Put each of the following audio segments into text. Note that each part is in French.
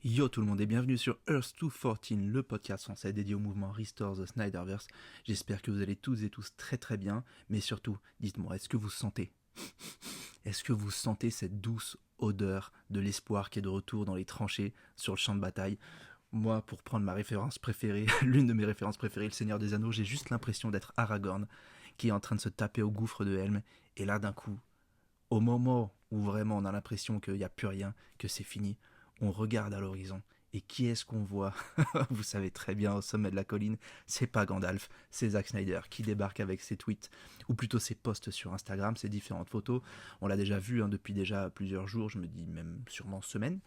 Yo tout le monde et bienvenue sur Earth 214, le podcast français dédié au mouvement Restore the Snyderverse. J'espère que vous allez tous et tous très très bien, mais surtout, dites-moi, est-ce que vous sentez cette douce odeur de l'espoir qui est de retour dans les tranchées sur le champ de bataille? Moi, pour prendre ma référence préférée, l'une de mes références préférées, le Seigneur des Anneaux, j'ai juste l'impression d'être Aragorn qui est en train de se taper au gouffre de Helm, et là d'un coup, au moment où vraiment on a l'impression qu'il n'y a plus rien, que c'est fini, on regarde à l'horizon. Et qui est-ce qu'on voit? Vous savez très bien, au sommet de la colline, c'est pas Gandalf, c'est Zack Snyder qui débarque avec ses tweets, ou plutôt ses posts sur Instagram, ses différentes photos. On l'a déjà vu depuis déjà plusieurs jours, je me dis même sûrement semaines,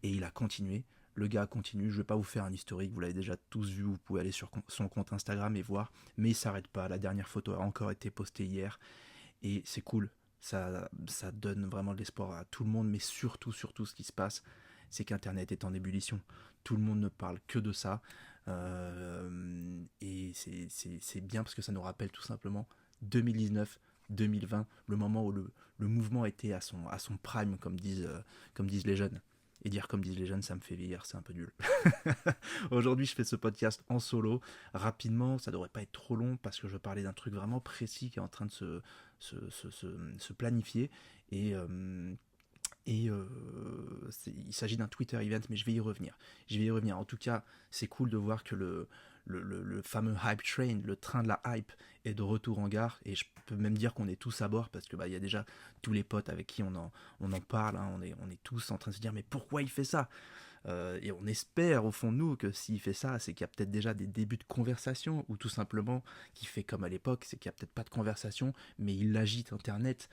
et il a continué. Le gars continue, je vais pas vous faire un historique, vous l'avez déjà tous vu, vous pouvez aller sur son compte Instagram et voir, mais il s'arrête pas, la dernière photo a encore été postée hier, et c'est cool, ça donne vraiment de l'espoir à tout le monde, mais surtout, ce qui se passe, c'est qu'Internet est en ébullition. Tout le monde ne parle que de ça. Et c'est bien parce que ça nous rappelle tout simplement 2019, 2020, le moment où le mouvement était à son prime, comme disent les jeunes. Et dire comme disent les jeunes, ça me fait vieillir, c'est un peu nul. Aujourd'hui, je fais ce podcast en solo, rapidement, ça devrait pas être trop long parce que je veux parler d'un truc vraiment précis qui est en train de se planifier. Et, euh, il s'agit d'un Twitter event, mais je vais y revenir. En tout cas, c'est cool de voir que le fameux hype train, le train de la hype, est de retour en gare. Et je peux même dire qu'on est tous à bord parce que y a déjà tous les potes avec qui on en parle. Hein, on est tous en train de se dire mais pourquoi il fait ça? Et on espère au fond de nous que s'il fait ça, c'est qu'il y a peut-être déjà des débuts de conversation, ou tout simplement qu'il fait comme à l'époque, c'est qu'il n'y a peut-être pas de conversation, mais il agite Internet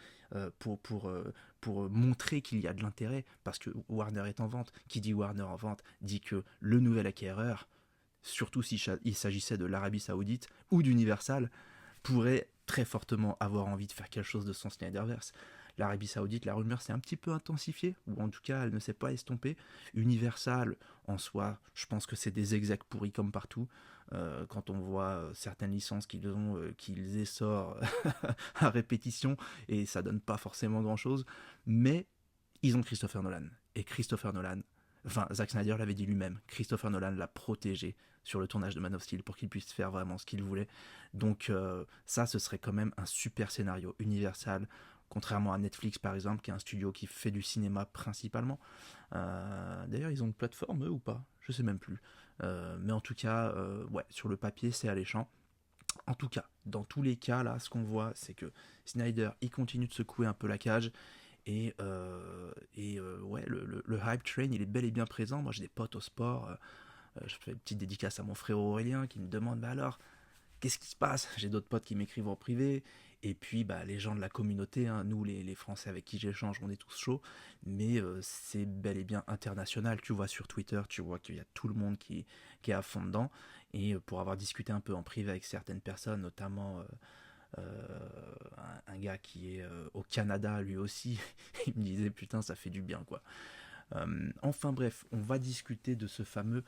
pour montrer qu'il y a de l'intérêt, parce que Warner est en vente. Qui dit Warner en vente dit que le nouvel acquéreur, surtout s'il s'agissait de l'Arabie Saoudite ou d'Universal, pourrait très fortement avoir envie de faire quelque chose de son Snyderverse. L'Arabie Saoudite, la rumeur s'est un petit peu intensifiée, ou en tout cas elle ne s'est pas estompée. Universal, en soi, je pense que c'est des execs pourris comme partout. Quand on voit certaines licences qu'ils essorent à répétition, et ça donne pas forcément grand chose, mais ils ont Christopher Nolan. Et Christopher Nolan, enfin Zack Snyder l'avait dit lui-même, Christopher Nolan l'a protégé sur le tournage de Man of Steel pour qu'il puisse faire vraiment ce qu'il voulait. Donc ça, ce serait quand même un super scénario. Universal, contrairement à Netflix par exemple, qui est un studio qui fait du cinéma principalement. D'ailleurs, ils ont une plateforme eux ou pas? Je sais même plus. Mais en tout cas, ouais, sur le papier, c'est alléchant. En tout cas, dans tous les cas, là, ce qu'on voit, c'est que Snyder, il continue de secouer un peu la cage. Ouais, le hype train, il est bel et bien présent. Moi, j'ai des potes au sport. Je fais une petite dédicace à mon frère Aurélien qui me demande bah alors, qu'est-ce qui se passe? J'ai d'autres potes qui m'écrivent en privé. Et puis, les gens de la communauté, hein, nous, les Français avec qui j'échange, on est tous chauds. Mais c'est bel et bien international. Tu vois sur Twitter, tu vois qu'il y a tout le monde qui est à fond dedans. Et pour avoir discuté un peu en privé avec certaines personnes, notamment un gars qui est au Canada lui aussi, il me disait putain ça fait du bien quoi. Enfin bref, on va discuter de ce fameux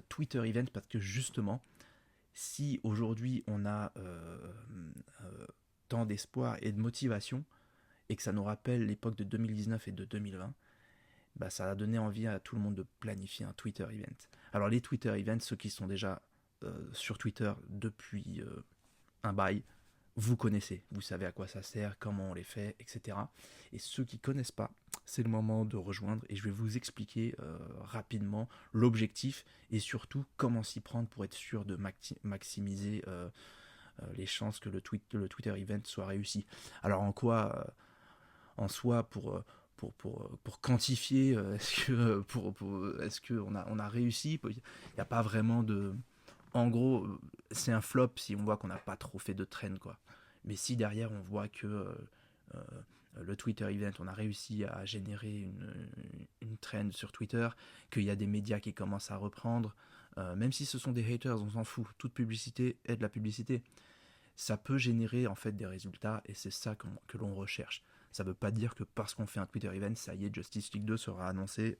Twitter event parce que justement, si aujourd'hui on a tant d'espoir et de motivation et que ça nous rappelle l'époque de 2019 et de 2020, ça a donné envie à tout le monde de planifier un Twitter event. Alors les Twitter events, ceux qui sont déjà sur Twitter depuis un bail, vous connaissez, vous savez à quoi ça sert, comment on les fait, etc. Et ceux qui ne connaissent pas, c'est le moment de rejoindre et je vais vous expliquer rapidement l'objectif et surtout comment s'y prendre pour être sûr de maximiser les chances que le Twitter event soit réussi. Alors en soi, pour quantifier, est-ce qu'on a réussi? Il n'y a pas vraiment de... En gros, c'est un flop si on voit qu'on n'a pas trop fait de trend, quoi. Mais si derrière on voit que euh, le Twitter event, on a réussi à générer une trend sur Twitter, qu'il y a des médias qui commencent à reprendre, même si ce sont des haters, on s'en fout. Toute publicité est de la publicité. Ça peut générer en fait des résultats et c'est ça que l'on recherche. Ça ne veut pas dire que parce qu'on fait un Twitter event, ça y est, Justice League 2 sera annoncé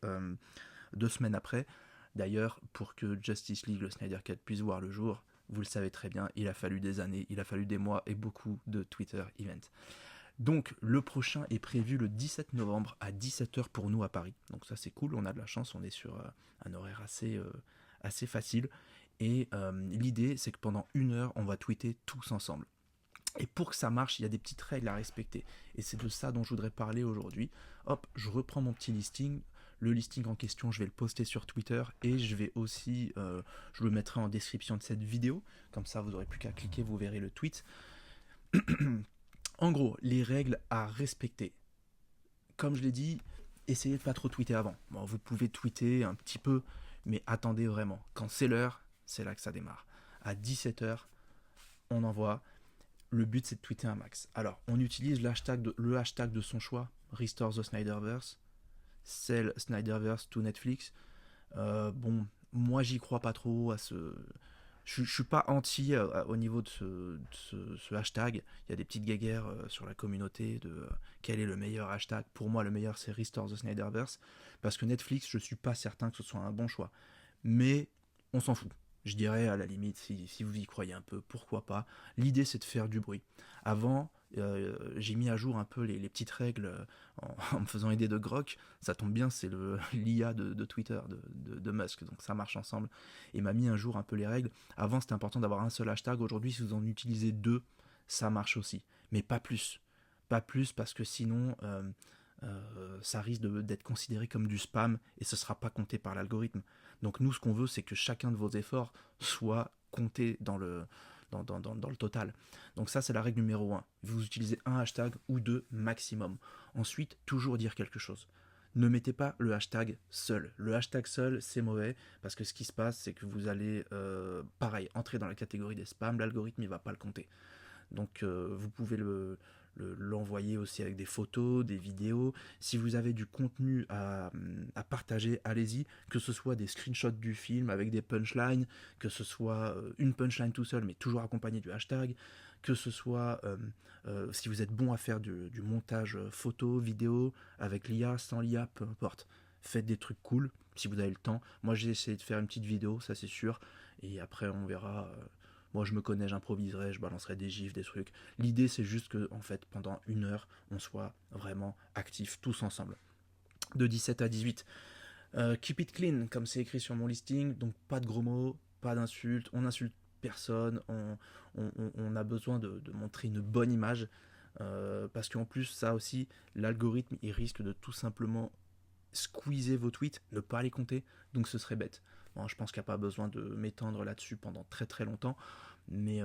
2 semaines après. D'ailleurs, pour que Justice League, le Snyder Cut, puisse voir le jour, vous le savez très bien, il a fallu des années, il a fallu des mois et beaucoup de Twitter events. Donc le prochain est prévu le 17 novembre à 17h pour nous à Paris. Donc ça c'est cool, on a de la chance, on est sur un horaire assez facile. Et l'idée c'est que pendant 1 heure on va tweeter tous ensemble. Et pour que ça marche, il y a des petites règles à respecter. Et c'est de ça dont je voudrais parler aujourd'hui. Hop, je reprends mon petit listing. Le listing en question, je vais le poster sur Twitter et je vais aussi, je le mettrai en description de cette vidéo. Comme ça, vous n'aurez plus qu'à cliquer, vous verrez le tweet. En gros, les règles à respecter. Comme je l'ai dit, essayez de pas trop tweeter avant. Bon, vous pouvez tweeter un petit peu, mais attendez vraiment. Quand c'est l'heure, c'est là que ça démarre. À 17h, on envoie. Le but, c'est de tweeter un max. Alors, on utilise le hashtag de son choix, Restore the Snyderverse, Sell Snyderverse to Netflix. Bon, moi, j'y crois pas trop à ce... Je suis pas anti au niveau de ce hashtag. Il y a des petites guéguerres sur la communauté de quel est le meilleur hashtag. Pour moi, le meilleur, c'est Restore the Snyderverse. Parce que Netflix, je suis pas certain que ce soit un bon choix. Mais on s'en fout. Je dirais à la limite, si vous y croyez un peu, pourquoi pas. L'idée, c'est de faire du bruit. Avant, j'ai mis à jour un peu les petites règles en me faisant aider de Grok. Ça tombe bien, c'est l'IA de Twitter, de Musk, donc ça marche ensemble. Et m'a mis un jour un peu les règles. Avant, c'était important d'avoir un seul hashtag. Aujourd'hui, si vous en utilisez 2, ça marche aussi. Mais pas plus. Pas plus parce que sinon... ça risque d'être considéré comme du spam et ce ne sera pas compté par l'algorithme. Donc nous, ce qu'on veut, c'est que chacun de vos efforts soit compté dans le total. Donc ça, c'est la règle numéro 1. Vous utilisez un hashtag ou 2 maximum. Ensuite, toujours dire quelque chose. Ne mettez pas le hashtag seul. Le hashtag seul, c'est mauvais parce que ce qui se passe, c'est que vous allez, pareil, entrer dans la catégorie des spams. L'algorithme, il ne va pas le compter. Donc vous pouvez l'envoyer aussi avec des photos, des vidéos. Si vous avez du contenu à partager, allez-y. Que ce soit des screenshots du film avec des punchlines, que ce soit une punchline tout seul, mais toujours accompagné du hashtag, que ce soit si vous êtes bon à faire du montage photo, vidéo, avec l'IA, sans l'IA, peu importe. Faites des trucs cool si vous avez le temps. Moi j'ai essayé de faire une petite vidéo, ça c'est sûr. Et après on verra... Moi, je me connais, j'improviserai, je balancerai des gifs, des trucs. L'idée, c'est juste que, en fait, pendant 1 heure, on soit vraiment actifs tous ensemble. De 17 à 18. Keep it clean, comme c'est écrit sur mon listing. Donc, pas de gros mots, pas d'insultes. On n'insulte personne. On a besoin de montrer une bonne image. Parce qu'en plus, ça aussi, l'algorithme, il risque de tout simplement squeezer vos tweets, ne pas les compter. Donc, ce serait bête. Bon, je pense qu'il n'y a pas besoin de m'étendre là-dessus pendant très très longtemps, mais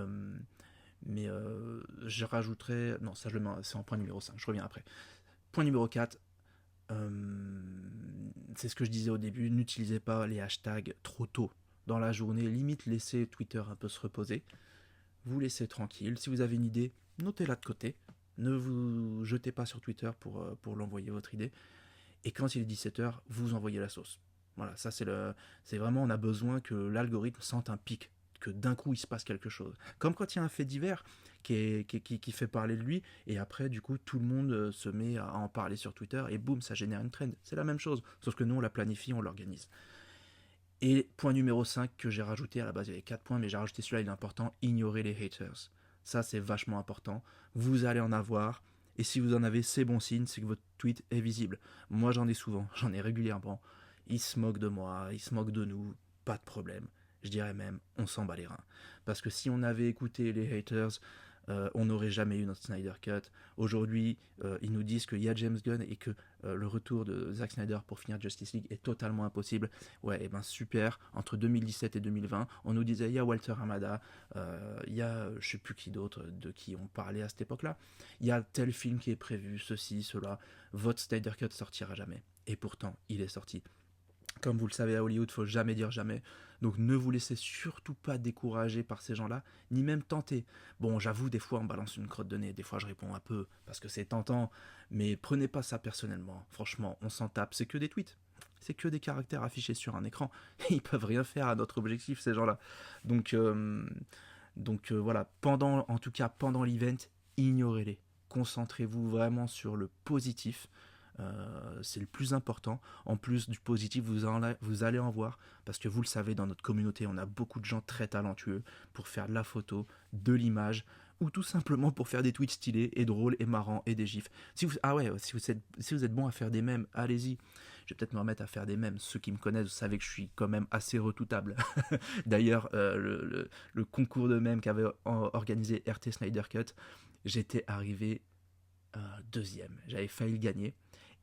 je rajouterai... Non, ça je le mets, c'est en point numéro 5, je reviens après. Point numéro 4, c'est ce que je disais au début, n'utilisez pas les hashtags trop tôt dans la journée, limite laissez Twitter un peu se reposer, vous laissez tranquille, si vous avez une idée, notez-la de côté, ne vous jetez pas sur Twitter pour l'envoyer votre idée, et quand il est 17h, vous envoyez la sauce. Voilà, ça c'est vraiment, on a besoin que l'algorithme sente un pic, que d'un coup il se passe quelque chose. Comme quand il y a un fait divers qui fait parler de lui, et après du coup tout le monde se met à en parler sur Twitter, et boum, ça génère une trend. C'est la même chose, sauf que nous on la planifie, on l'organise. Et point numéro 5 que j'ai rajouté, à la base il y avait 4 points, mais j'ai rajouté celui-là, il est important, ignorer les haters. Ça c'est vachement important, vous allez en avoir, et si vous en avez, c'est bon signe, c'est que votre tweet est visible. Moi j'en ai souvent, j'en ai régulièrement. Ils se moquent de moi, ils se moquent de nous, pas de problème. Je dirais même, on s'en bat les reins. Parce que si on avait écouté les haters, on n'aurait jamais eu notre Snyder Cut. Aujourd'hui, ils nous disent qu'il y a James Gunn et que le retour de Zack Snyder pour finir Justice League est totalement impossible. Ouais, et ben super. Entre 2017 et 2020, on nous disait il y a Walter Hamada, il y a je sais plus qui d'autre de qui on parlait à cette époque-là. Il y a tel film qui est prévu, ceci, cela. Votre Snyder Cut sortira jamais. Et pourtant, il est sorti. Comme vous le savez à Hollywood, faut jamais dire jamais. Donc ne vous laissez surtout pas décourager par ces gens-là, ni même tenter. Bon, j'avoue, des fois on balance une crotte de nez, des fois je réponds un peu, parce que c'est tentant, mais prenez pas ça personnellement. Franchement, on s'en tape, c'est que des tweets. C'est que des caractères affichés sur un écran. Ils peuvent rien faire à notre objectif, ces gens-là. Donc voilà, en tout cas pendant l'event, ignorez-les. Concentrez-vous vraiment sur le positif. C'est le plus important. En plus du positif, vous allez en voir, parce que vous le savez, dans notre communauté, on a beaucoup de gens très talentueux pour faire de la photo, de l'image, ou tout simplement pour faire des tweets stylés et drôles et marrants et des gifs. Si vous êtes bon à faire des mèmes, allez-y. Je vais peut-être me remettre à faire des mèmes. Ceux qui me connaissent, vous savez que je suis quand même assez redoutable. D'ailleurs, le concours de mèmes qu'avait organisé RT Snyder Cut, j'étais arrivé deuxième. J'avais failli le gagner.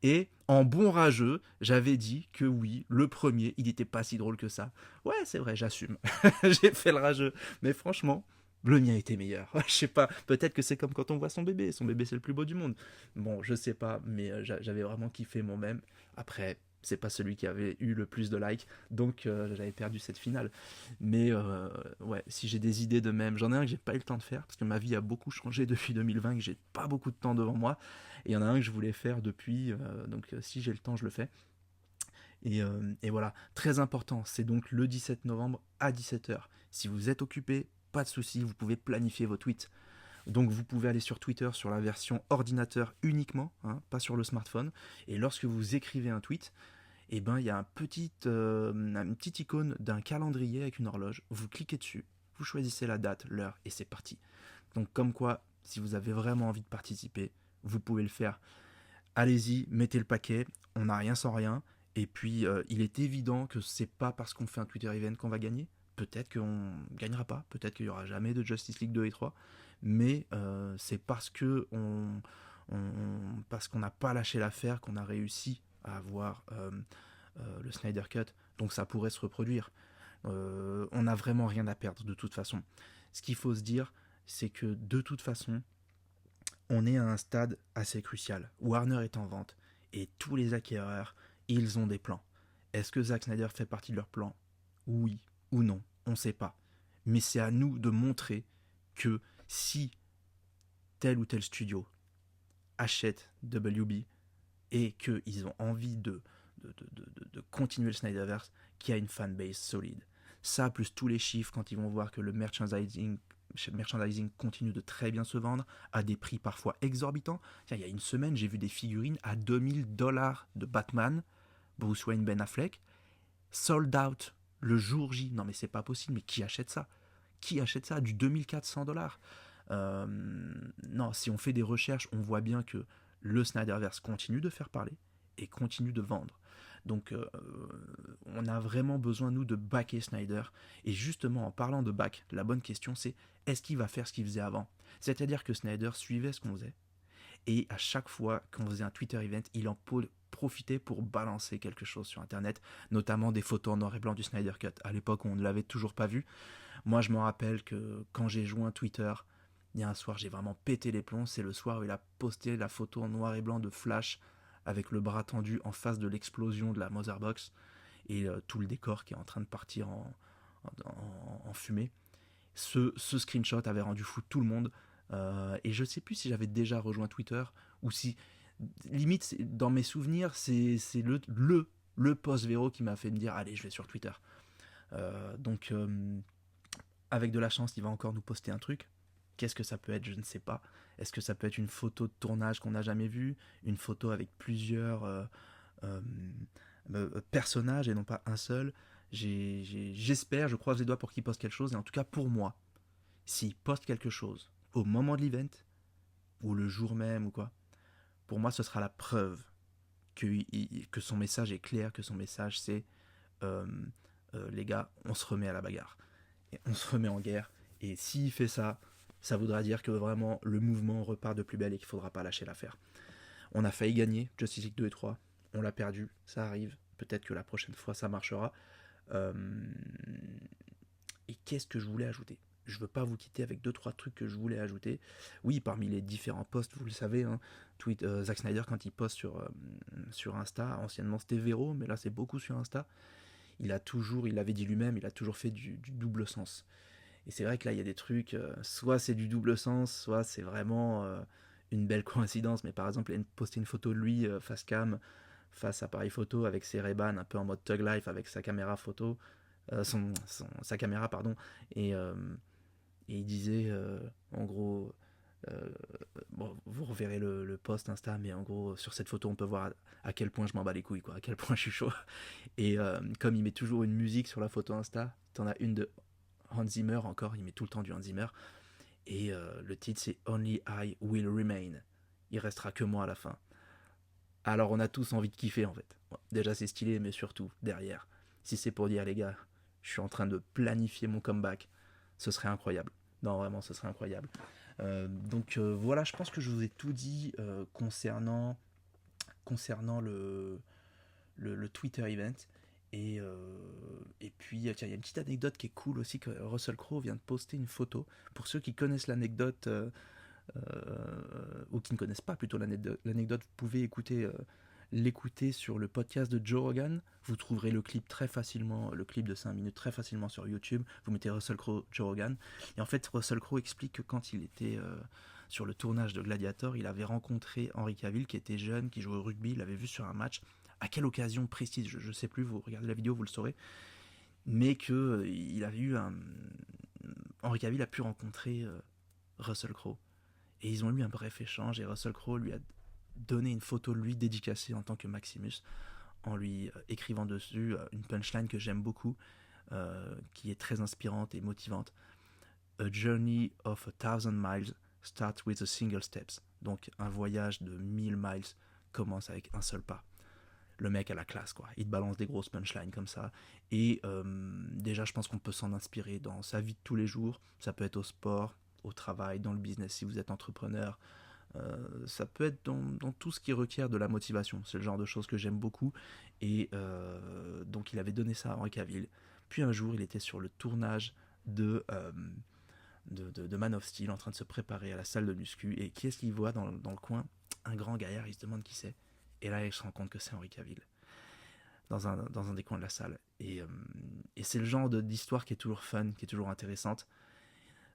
Et en bon rageux, j'avais dit que oui, le premier, il n'était pas si drôle que ça. Ouais, c'est vrai, j'assume. J'ai fait le rageux. Mais franchement, le mien était meilleur. Je sais pas, peut-être que c'est comme quand on voit son bébé. Son bébé, c'est le plus beau du monde. Bon, je sais pas, mais j'avais vraiment kiffé mon même. Après, c'est pas celui qui avait eu le plus de likes, donc j'avais perdu cette finale. Mais ouais, si j'ai des idées de même, j'en ai un que j'ai pas eu le temps de faire parce que ma vie a beaucoup changé depuis 2020, que j'ai pas beaucoup de temps devant moi. Et il y en a un que je voulais faire depuis, donc si j'ai le temps, je le fais. Et voilà, très important, c'est donc le 17 novembre à 17h. Si vous êtes occupé, pas de souci, vous pouvez planifier vos tweets. Donc vous pouvez aller sur Twitter sur la version ordinateur uniquement, hein, pas sur le smartphone. Et lorsque vous écrivez un tweet, eh ben, il y a une petite icône d'un calendrier avec une horloge. Vous cliquez dessus, vous choisissez la date, l'heure et c'est parti. Donc comme quoi, si vous avez vraiment envie de participer, vous pouvez le faire. Allez-y, mettez le paquet, on n'a rien sans rien. Et puis, il est évident que c'est pas parce qu'on fait un Twitter event qu'on va gagner. Peut-être qu'on gagnera pas, peut-être qu'il y aura jamais de Justice League 2 et 3. Mais c'est parce que parce qu'on n'a pas lâché l'affaire qu'on a réussi à avoir le Snyder Cut. Donc ça pourrait se reproduire. On n'a vraiment rien à perdre de toute façon. Ce qu'il faut se dire, c'est que de toute façon, on est à un stade assez crucial. Warner est en vente et tous les acquéreurs, ils ont des plans. Est-ce que Zack Snyder fait partie de leurs plans? Oui ou non, on ne sait pas. Mais c'est à nous de montrer que si tel ou tel studio achète WB et qu'ils ont envie de continuer le Snyderverse, qu'il y a une fanbase solide. Ça, plus tous les chiffres quand ils vont voir que le merchandising continue de très bien se vendre à des prix parfois exorbitants. Tiens, il y a une semaine, j'ai vu des figurines à $2000 de Batman, Bruce Wayne, Ben Affleck, sold out le jour J. Non mais c'est pas possible, mais qui achète ça? Qui achète ça? Du 2400 $. Non, si on fait des recherches, on voit bien que le Snyderverse continue de faire parler et continue de vendre. Donc on a vraiment besoin, nous, de backer Snyder. Et justement, en parlant de back, la bonne question c'est, est-ce qu'il va faire ce qu'il faisait avant? C'est-à-dire que Snyder suivait ce qu'on faisait. Et à chaque fois qu'on faisait un Twitter event, il en profitait pour balancer quelque chose sur Internet, notamment des photos en noir et blanc du Snyder Cut. À l'époque, on ne l'avait toujours pas vu. Moi, je me rappelle que quand j'ai joint Twitter, il y a un soir, j'ai vraiment pété les plombs. C'est le soir où il a posté la photo en noir et blanc de Flash avec le bras tendu en face de l'explosion de la Mother Box et tout le décor qui est en train de partir en fumée. Ce screenshot avait rendu fou tout le monde. Et je sais plus si j'avais déjà rejoint Twitter ou si, limite, dans mes souvenirs, c'est le post Véro qui m'a fait me dire allez, je vais sur Twitter. Donc, avec de la chance, il va encore nous poster un truc. Qu'est-ce que ça peut être? Je ne sais pas. Est-ce que ça peut être une photo de tournage qu'on n'a jamais vue? Une photo avec plusieurs euh, personnages et non pas un seul? J'espère, je croise les doigts pour qu'il poste quelque chose. Et en tout cas, pour moi, s'il poste quelque chose au moment de l'event, ou le jour même, ou quoi, pour moi, ce sera la preuve que son message est clair, que son message c'est euh, les gars, on se remet à la bagarre. Et on se remet en guerre. Et s'il fait ça, ça voudra dire que vraiment le mouvement repart de plus belle et qu'il ne faudra pas lâcher l'affaire. On a failli gagner Justice League 2 et 3. On l'a perdu, ça arrive. Peut-être que la prochaine fois ça marchera. Euh, Et qu'est-ce que je voulais ajouter? Je veux pas vous quitter avec 2-3 trucs que je voulais ajouter. Oui, parmi les différents posts, vous le savez, hein, Zack Snyder, quand il poste sur Insta, anciennement c'était Vero, mais là c'est beaucoup sur Insta, il l'avait dit lui-même, il a toujours fait du double sens. Et c'est vrai que là, il y a des trucs, soit c'est du double sens, soit c'est vraiment une belle coïncidence. Mais par exemple, il a posté une photo de lui face cam, face appareil photo, avec ses Ray-Ban, un peu en mode Thug Life, avec sa caméra photo, sa caméra, pardon, et, euh, et il disait, en gros, euh, bon, vous reverrez le post Insta, mais en gros, sur cette photo, on peut voir à quel point je m'en bats les couilles, quoi, à quel point je suis chaud. Et comme il met toujours une musique sur la photo Insta, t'en as une de Hans Zimmer encore, il met tout le temps du Hans Zimmer. Et le titre c'est Only I Will Remain. Il restera que moi à la fin. Alors on a tous envie de kiffer en fait. Bon, déjà c'est stylé, mais surtout derrière, si c'est pour dire les gars, je suis en train de planifier mon comeback, ce serait incroyable. Non vraiment, ce serait incroyable. Voilà, je pense que je vous ai tout dit concernant le Twitter event. Et puis, tiens, il y a une petite anecdote qui est cool aussi, que Russell Crowe vient de poster une photo. Pour ceux qui connaissent l'anecdote, ou qui ne connaissent pas plutôt l'anecdote, vous pouvez l'écouter sur le podcast de Joe Rogan. Vous trouverez le clip très facilement, le clip de 5 minutes très facilement sur YouTube. Vous mettez Russell Crowe, Joe Rogan. Et en fait, Russell Crowe explique que quand il était sur le tournage de Gladiator, il avait rencontré Henry Cavill, qui était jeune, qui jouait au rugby. Il l'avait vu sur un match. À quelle occasion précise, je ne sais plus, vous regardez la vidéo, vous le saurez. Mais que il avait eu un... Henry Cavill a pu rencontrer Russell Crowe. Et ils ont eu un bref échange, et Russell Crowe lui a donné une photo de lui dédicacée en tant que Maximus, en lui écrivant dessus une punchline que j'aime beaucoup, qui est très inspirante et motivante. A journey of 1,000 miles starts with a single steps. Donc un voyage de 1000 miles commence avec un seul pas. Le mec a la classe, quoi. Il te balance des grosses punchlines comme ça. Et déjà, je pense qu'on peut s'en inspirer dans sa vie de tous les jours. Ça peut être au sport, au travail, dans le business si vous êtes entrepreneur. Ça peut être dans tout ce qui requiert de la motivation. C'est le genre de choses que j'aime beaucoup. Et donc, il avait donné ça à Henry Cavill. Puis un jour, il était sur le tournage de Man of Steel, en train de se préparer à la salle de muscu. Et qui est-ce qu'il voit dans le coin? Un grand gaillard. Il se demande qui c'est. Et là, il se rend compte que c'est Henry Cavill, dans un des coins de la salle. Et c'est le genre d'histoire qui est toujours fun, qui est toujours intéressante.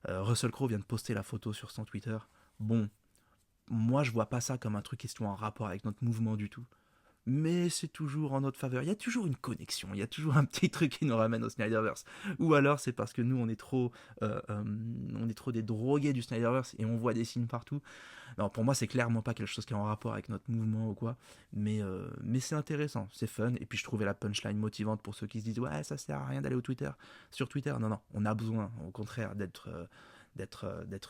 Russell Crowe vient de poster la photo sur son Twitter. Bon, moi, je vois pas ça comme un truc qui soit en rapport avec notre mouvement du tout. Mais c'est toujours en notre faveur. Il y a toujours une connexion, il y a toujours un petit truc qui nous ramène au Snyderverse. Ou alors c'est parce que nous on est trop des drogués du Snyderverse et on voit des signes partout. Non, pour moi c'est clairement pas quelque chose qui est en rapport avec notre mouvement ou quoi. Mais c'est intéressant, c'est fun. Et puis je trouvais la punchline motivante pour ceux qui se disent ouais ça sert à rien d'aller sur Twitter. Non, on a besoin au contraire d'être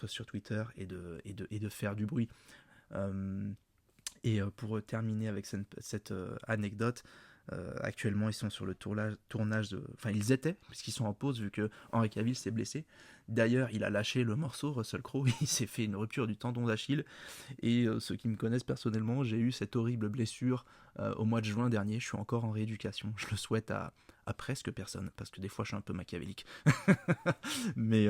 sur Twitter et de faire du bruit. Pour terminer avec cette anecdote, actuellement ils sont sur le tournage de... Enfin ils étaient, puisqu'ils sont en pause vu que Henry Cavill s'est blessé. D'ailleurs il a lâché le morceau, Russell Crowe, il s'est fait une rupture du tendon d'Achille. Et ceux qui me connaissent personnellement, j'ai eu cette horrible blessure au mois de juin dernier. Je suis encore en rééducation, je le souhaite à presque personne, parce que des fois je suis un peu machiavélique. Mais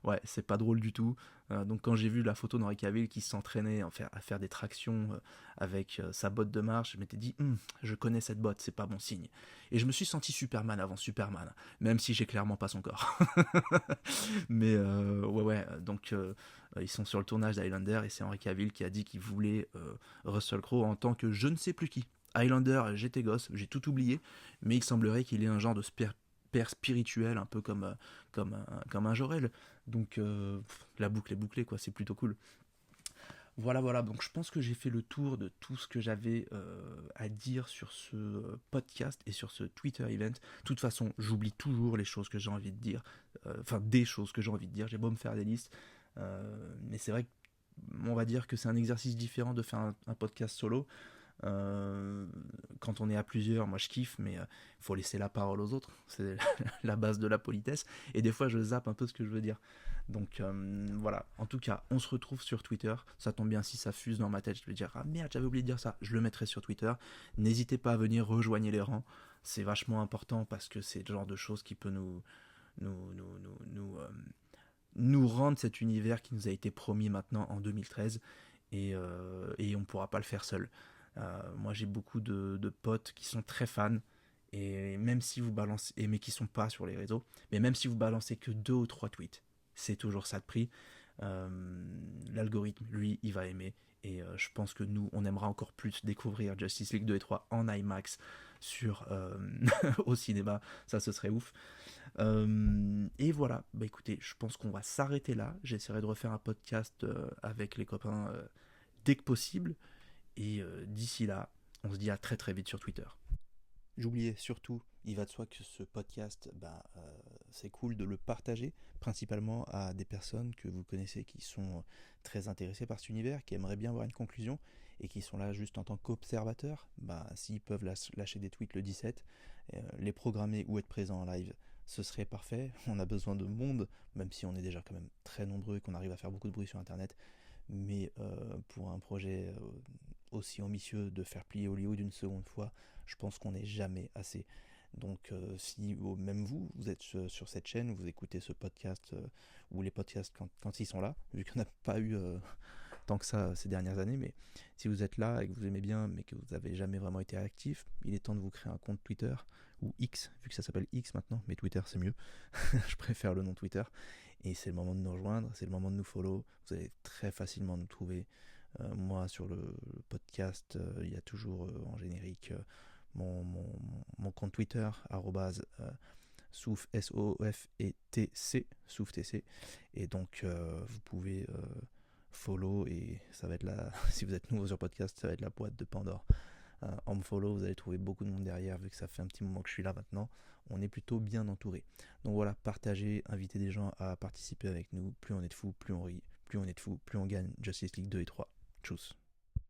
ouais, c'est pas drôle du tout. Donc quand j'ai vu la photo d'Henry Cavill qui s'entraînait à faire des tractions avec sa botte de marche, je m'étais dit, je connais cette botte, c'est pas bon signe. Et je me suis senti Superman avant Superman, même si j'ai clairement pas son corps. Mais ouais, donc ils sont sur le tournage d'Highlander et c'est Henry Cavill qui a dit qu'il voulait Russell Crowe en tant que je ne sais plus qui. Highlander, j'étais gosse, j'ai tout oublié, mais il semblerait qu'il ait un genre de père spirituel, un peu comme un Jorel. Donc la boucle est bouclée, quoi, c'est plutôt cool. Voilà, donc je pense que j'ai fait le tour de tout ce que j'avais à dire sur ce podcast et sur ce Twitter event. De toute façon, j'oublie toujours les choses que j'ai envie de dire, enfin des choses que j'ai envie de dire, j'ai beau me faire des listes, mais c'est vrai qu'on va dire que c'est un exercice différent de faire un podcast solo. Quand on est à plusieurs, moi je kiffe, mais il faut laisser la parole aux autres, c'est la base de la politesse, et des fois je zappe un peu ce que je veux dire. Donc voilà, en tout cas, on se retrouve sur Twitter, ça tombe bien si ça fuse dans ma tête, je vais dire, ah merde, j'avais oublié de dire ça, je le mettrai sur Twitter, n'hésitez pas à venir rejoindre les rangs, c'est vachement important parce que c'est le genre de choses qui peut nous, nous, nous, nous, euh, nous rendre cet univers qui nous a été promis maintenant en 2013, et on ne pourra pas le faire seul. Moi j'ai beaucoup de potes qui sont très fans, et même si vous balancez, mais qui sont pas sur les réseaux, mais même si vous balancez que 2 ou 3 tweets, c'est toujours ça de prix. Euh, L'algorithme, lui, il va aimer. Et je pense que nous, on aimera encore plus découvrir Justice League 2 et 3 en IMAX au cinéma. Ça, ce serait ouf. Et voilà, bah écoutez, je pense qu'on va s'arrêter là. J'essaierai de refaire un podcast avec les copains dès que possible. Et d'ici là, on se dit à très vite sur Twitter. J'oubliais surtout, il va de soi que ce podcast, c'est cool de le partager, principalement à des personnes que vous connaissez qui sont très intéressées par cet univers, qui aimeraient bien avoir une conclusion et qui sont là juste en tant qu'observateurs. Bah, s'ils peuvent lâcher des tweets le 17, les programmer ou être présents en live, ce serait parfait. On a besoin de monde, même si on est déjà quand même très nombreux et qu'on arrive à faire beaucoup de bruit sur Internet. Mais pour un projet aussi ambitieux de faire plier Hollywood une seconde fois, je pense qu'on n'est jamais assez. Donc si même vous êtes sur cette chaîne, vous écoutez ce podcast ou les podcasts quand ils sont là, vu qu'on n'a pas eu tant que ça ces dernières années, mais si vous êtes là et que vous aimez bien mais que vous n'avez jamais vraiment été actif, il est temps de vous créer un compte Twitter ou X, vu que ça s'appelle X maintenant, mais Twitter c'est mieux, je préfère le nom Twitter, et c'est le moment de nous rejoindre, c'est le moment de nous follow, vous allez très facilement nous trouver. Moi sur le podcast, il y a toujours en générique mon compte Twitter, souf, S-O-F-E-T-C, souf-T-C, et donc vous pouvez follow, et ça va être la, si vous êtes nouveau sur podcast, ça va être la boîte de Pandore. En me follow, vous allez trouver beaucoup de monde derrière, vu que ça fait un petit moment que je suis là maintenant, on est plutôt bien entouré. Donc voilà, partagez, invitez des gens à participer avec nous, plus on est de fous, plus on rit, plus on est de fous, plus on gagne Justice League 2 et 3. Tchuss.